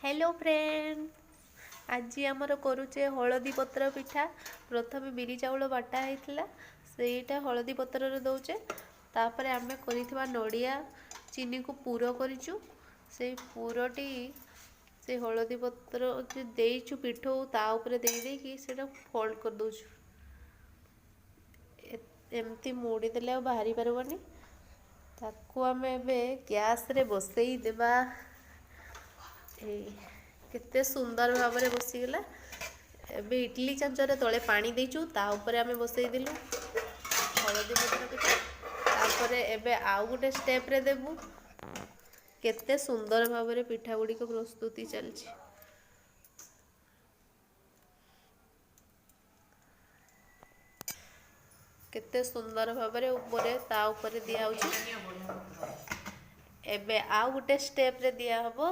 Hello friend. आज आमर करुचे हलदी पत्र पिठा। प्रथम बिरी चाउल बाटा होता सेटा हलदी पत्र दौचे। तापर आम कर नड़िया चीनी को पूर करूँ से पूरटी से हलदी पत्र देचु पिठो ताऊपर देदेकि से फोल्ड कर दौचु। एमती मोड़ी देले बाहरी पारबनी। ताकू आम गैस रे बसई देबा। केते सुंदर भाव में बसीगला। एबे इडली चांचर तले पानी देचु ता ऊपर आमे बसई दिलु हलदी पत्र पिठा। तापरे एबे आउ गोटे स्टेप रे देबु। केते सुंदर भाव में पिठा गुड़ी को प्रस्तुति चलछि। केते सुंदर भाव में ऊपर ता ऊपर दिया होछि। एबे आउ गोटे स्टेप रे दिया हबो।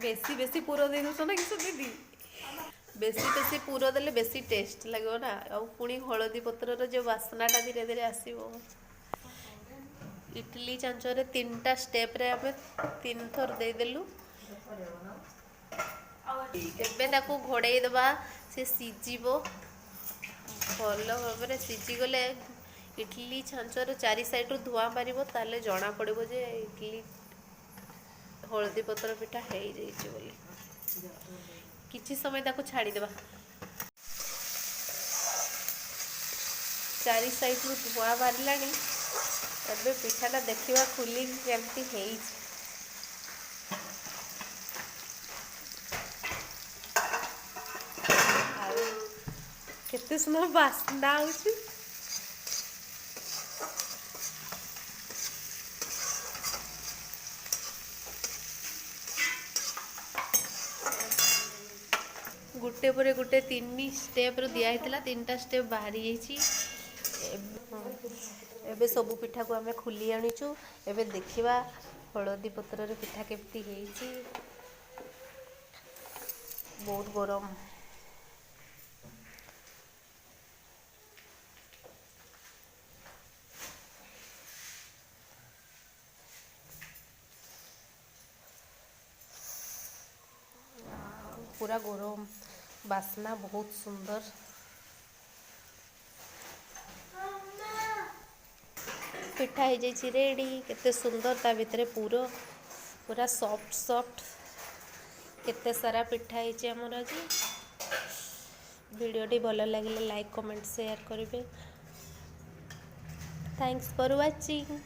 बेसी बेसी पूर दे दो ना कि दीदी बेसी बेसी पूर देले बेसी टेस्ट लगे ना। और पुणी हलदी पत्र जो बास्नाटा धीरे धीरे आसो। इडली चांचर तीनटा स्टेप रे आमे तीन थर देदेलु। एबे ताकू घोड़े दबा से सीझिबो। भल भाव में सीझीगले इडली छांचर चारि साइड धुआं बाहर ताले जना पड़ो जे इडली हलदी पत्र पिठा हो जाइए। किछि समय ताको छाड़ी देबा। चारि साइड रु धुआं बाहर एबे पिठाटा देखा खुली केमती है। केते सुंदर बास्ना आउछि। गुटे पर गुटे तीन स्टेप दिया होता। तीनटा स्टेप बाहरी जाइए। एबे सबू पिठा को आमे खुली आनीचु। एबे देखिबा हलदी पत्र रे पिठा केमती हेइची। बहुत गरम। पूरा गरम बास्ना बहुत सुंदर। पिठा हो जाइए रेडी। केते सुंदर ता भितर पूरा पूरा सॉफ्ट सॉफ्ट केते सारा पिठा होइए आमर आज। वीडियोटी भल लगे लाइक कमेंट शेयर करेंगे। Thanks for watching.